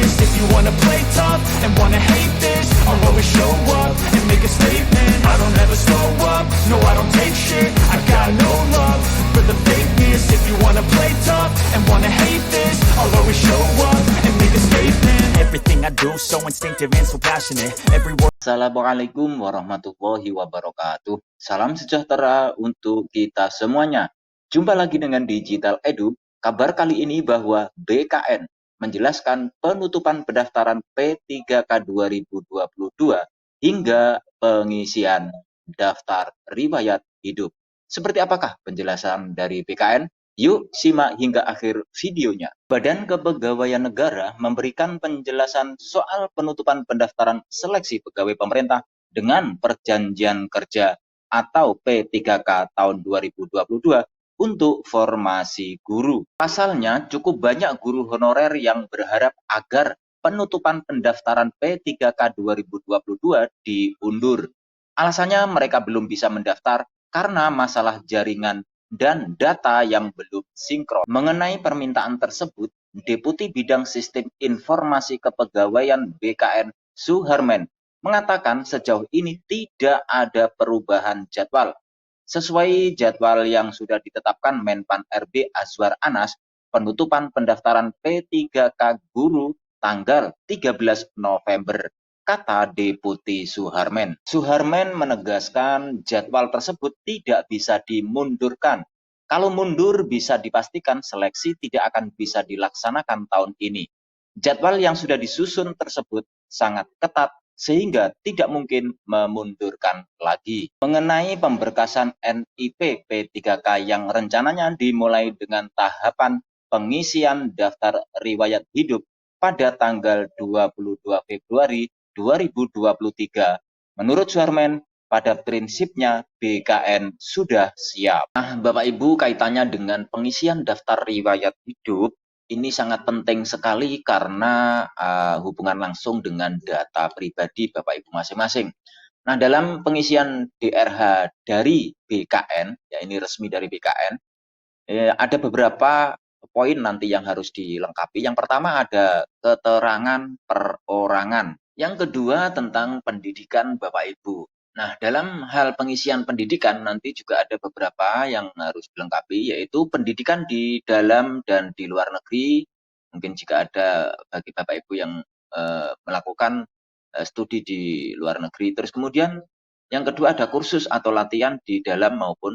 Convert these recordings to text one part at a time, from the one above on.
this. If you wanna play tough and wanna hate this, I'll always show up and make a statement. I don't ever slow up, no I don't take shit. I got no love for the fakeness. If you wanna play tough and wanna hate this, I'll always show up and make a statement. Everything I do so instinctive and so passionate. Every word. Assalamualaikum warahmatullahi wabarakatuh. Salam sejahtera untuk kita semuanya. Jumpa lagi dengan Digital Edu. Kabar kali ini bahwa BKN menjelaskan penutupan pendaftaran P3K 2022 hingga pengisian daftar riwayat hidup. Seperti apakah penjelasan dari BKN? Yuk simak hingga akhir videonya. Badan Kepegawaian Negara memberikan penjelasan soal penutupan pendaftaran seleksi pegawai pemerintah dengan perjanjian kerja atau P3K tahun 2022 untuk formasi guru. Pasalnya cukup banyak guru honorer yang berharap agar penutupan pendaftaran P3K 2022 diundur. Alasannya mereka belum bisa mendaftar karena masalah jaringan dan data yang belum sinkron. Mengenai permintaan tersebut, Deputi Bidang Sistem Informasi Kepegawaian BKN Suharmen mengatakan sejauh ini tidak ada perubahan jadwal. Sesuai jadwal yang sudah ditetapkan Menpan RB Azwar Anas, penutupan pendaftaran P3K guru tanggal 13 November. Kata Deputi Suharmen. Suharmen menegaskan jadwal tersebut tidak bisa dimundurkan. Kalau mundur bisa dipastikan seleksi tidak akan bisa dilaksanakan tahun ini. Jadwal yang sudah disusun tersebut sangat ketat sehingga tidak mungkin memundurkan lagi. Mengenai pemberkasan NIP P3K yang rencananya dimulai dengan tahapan pengisian daftar riwayat hidup pada tanggal 22 Februari 2023. Menurut Suharmen, pada prinsipnya BKN sudah siap. Nah, Bapak Ibu, kaitannya dengan pengisian daftar riwayat hidup, ini sangat penting sekali karena hubungan langsung dengan data pribadi Bapak Ibu masing-masing. Nah, dalam pengisian DRH dari BKN, ya ini resmi dari BKN, ada beberapa poin nanti yang harus dilengkapi. Yang pertama ada keterangan perorangan. Yang kedua tentang pendidikan Bapak Ibu. Nah, dalam hal pengisian pendidikan nanti juga ada beberapa yang harus dilengkapi, yaitu pendidikan di dalam dan di luar negeri. Mungkin jika ada bagi Bapak Ibu yang melakukan studi di luar negeri. Terus kemudian yang kedua ada kursus atau latihan di dalam maupun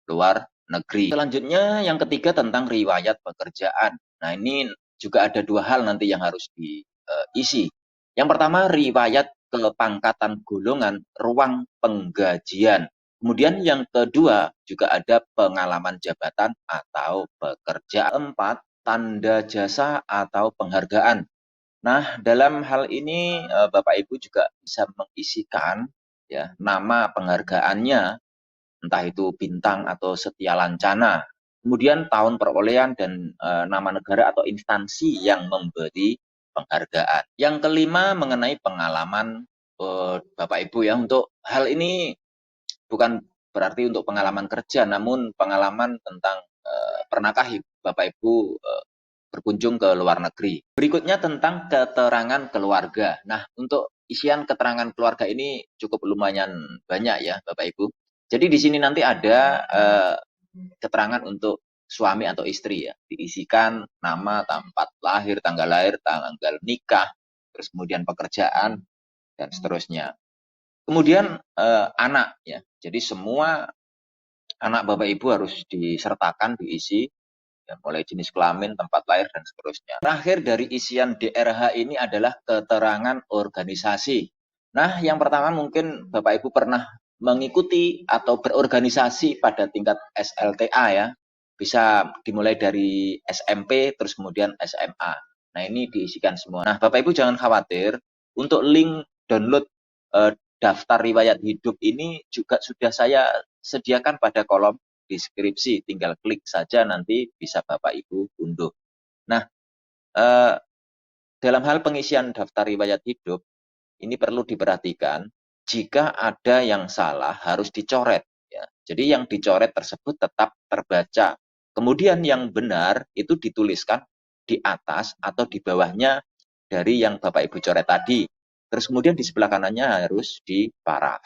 luar negeri. Selanjutnya yang ketiga tentang riwayat pekerjaan. Nah, ini juga ada dua hal nanti yang harus diisi. Yang pertama, riwayat kepangkatan golongan ruang penggajian. Kemudian yang kedua juga ada pengalaman jabatan atau pekerjaan. Empat, tanda jasa atau penghargaan. Nah, dalam hal ini Bapak Ibu juga bisa mengisikan ya nama penghargaannya, entah itu bintang atau setia lancana. Kemudian tahun perolehan dan nama negara atau instansi yang memberi penghargaan. Yang kelima mengenai pengalaman Bapak Ibu ya, untuk hal ini bukan berarti untuk pengalaman kerja, namun pengalaman tentang pernahkah Bapak Ibu berkunjung ke luar negeri. Berikutnya tentang keterangan keluarga. Nah, untuk isian keterangan keluarga ini cukup lumayan banyak ya Bapak Ibu. Jadi di sini nanti ada keterangan untuk suami atau istri ya, diisikan nama, tempat lahir, tanggal nikah, terus kemudian pekerjaan dan seterusnya. Kemudian anak ya, jadi semua anak Bapak Ibu harus disertakan, diisi ya, mulai jenis kelamin, tempat lahir dan seterusnya. Terakhir dari isian DRH ini adalah keterangan organisasi. Nah, yang pertama mungkin Bapak Ibu pernah mengikuti atau berorganisasi pada tingkat SLTA ya. Bisa dimulai dari SMP, terus kemudian SMA. Nah, ini diisikan semua. Nah, Bapak Ibu jangan khawatir, untuk link download daftar riwayat hidup ini juga sudah saya sediakan pada kolom deskripsi. Tinggal klik saja, nanti bisa Bapak Ibu unduh. Nah, dalam hal pengisian daftar riwayat hidup, ini perlu diperhatikan, jika ada yang salah harus dicoret. Ya. Jadi yang dicoret tersebut tetap terbaca. Kemudian yang benar itu dituliskan di atas atau di bawahnya dari yang Bapak Ibu coret tadi. Terus kemudian di sebelah kanannya harus diparaf.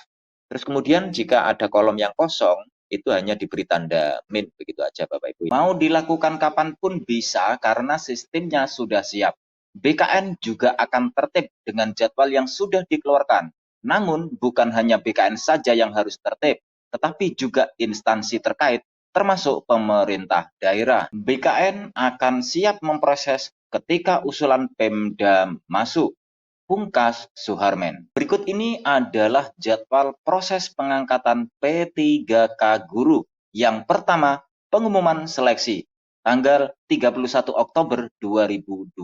Terus kemudian jika ada kolom yang kosong, itu hanya diberi tanda min, begitu aja Bapak Ibu. Mau dilakukan kapanpun bisa karena sistemnya sudah siap. BKN juga akan tertib dengan jadwal yang sudah dikeluarkan. Namun bukan hanya BKN saja yang harus tertib, tetapi juga instansi terkait termasuk pemerintah daerah. BKN akan siap memproses ketika usulan Pemda masuk. Pungkas Suharmen. Berikut ini adalah jadwal proses pengangkatan P3K guru. Yang pertama, pengumuman seleksi tanggal 31 Oktober 2022.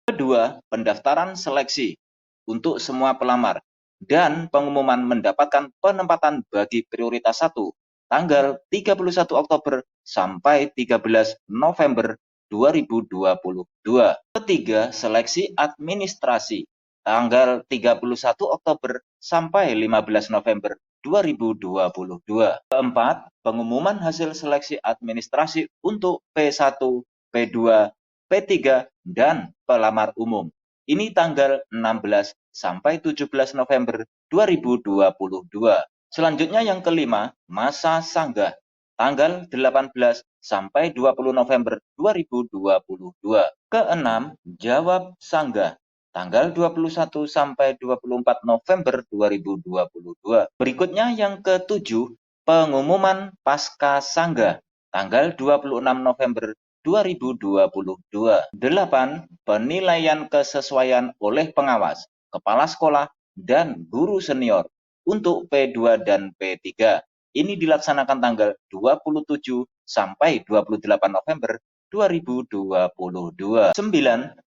Kedua, pendaftaran seleksi untuk semua pelamar dan pengumuman mendapatkan penempatan bagi prioritas 1 tanggal 31 Oktober sampai 13 November 2022. Ketiga, seleksi administrasi tanggal 31 Oktober sampai 15 November 2022. Keempat, pengumuman hasil seleksi administrasi untuk P1, P2, P3, dan pelamar umum. Ini tanggal 16 sampai 17 November 2022. Selanjutnya yang kelima, masa sanggah tanggal 18 sampai 20 November 2022. Keenam, jawab sanggah tanggal 21 sampai 24 November 2022. Berikutnya yang ketujuh, pengumuman pasca sanggah tanggal 26 November 2022. 8. Penilaian kesesuaian oleh pengawas, kepala sekolah, dan guru senior untuk P2 dan P3. Ini dilaksanakan tanggal 27 sampai 28 November 2022. 9.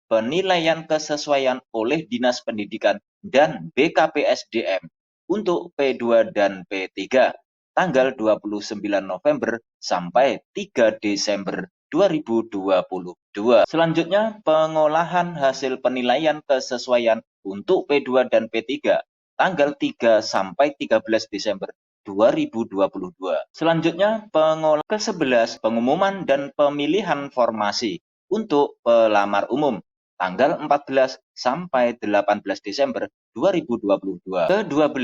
Penilaian kesesuaian oleh Dinas Pendidikan dan BKPSDM untuk P2 dan P3 tanggal 29 November sampai 3 Desember 2022. Selanjutnya, pengolahan hasil penilaian kesesuaian untuk P2 dan P3 tanggal 3 sampai 13 Desember 2022. Selanjutnya, ke-11 pengumuman dan pemilihan formasi untuk pelamar umum tanggal 14 sampai 18 Desember 2022. Ke-12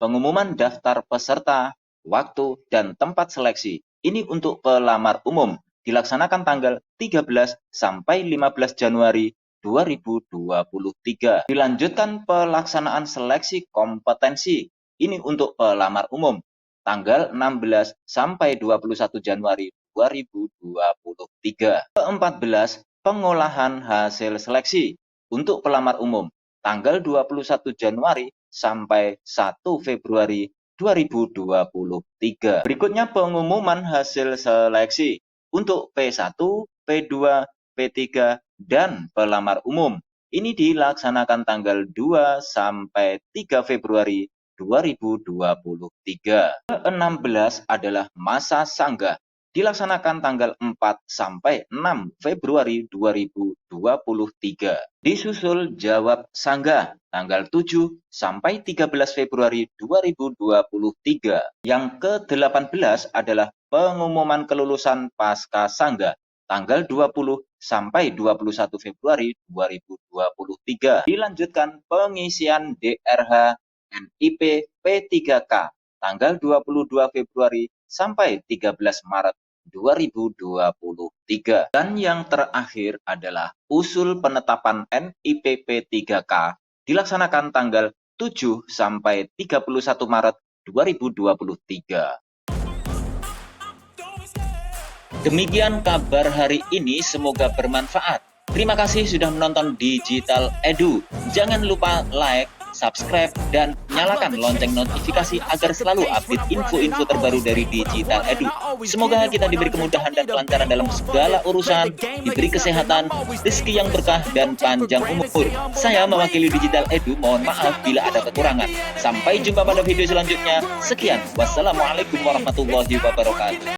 pengumuman daftar peserta, waktu, dan tempat seleksi. Ini untuk pelamar umum dilaksanakan tanggal 13 sampai 15 Januari 2023. Dilanjutkan pelaksanaan seleksi kompetensi. Ini untuk pelamar umum tanggal 16 sampai 21 Januari 2023. Ke-14, pengolahan hasil seleksi untuk pelamar umum tanggal 21 Januari sampai 1 Februari 2023. Berikutnya pengumuman hasil seleksi untuk P1, P2, P3, dan pelamar umum. Ini dilaksanakan tanggal 2 sampai 3 Februari 2023. Ke-16 adalah masa sanggah. Dilaksanakan tanggal 4 sampai 6 Februari 2023. Disusul jawab sanggah tanggal 7 sampai 13 Februari 2023. Yang ke-18 adalah pengumuman kelulusan pasca sanggah tanggal 20 sampai 21 Februari 2023. Dilanjutkan pengisian DRH NIP P3K tanggal 22 Februari sampai 13 Maret 2023. Dan yang terakhir adalah usul penetapan NIP P3K dilaksanakan tanggal 7 sampai 31 Maret 2023. Demikian kabar hari ini, semoga bermanfaat. Terima kasih sudah menonton Digital Edu. Jangan lupa like, subscribe, dan nyalakan lonceng notifikasi agar selalu update info-info terbaru dari Digital Edu. Semoga kita diberi kemudahan dan kelancaran dalam segala urusan, diberi kesehatan, rezeki yang berkah, dan panjang umur. Saya mewakili Digital Edu, mohon maaf bila ada kekurangan. Sampai jumpa pada video selanjutnya. Sekian, wassalamualaikum warahmatullahi wabarakatuh.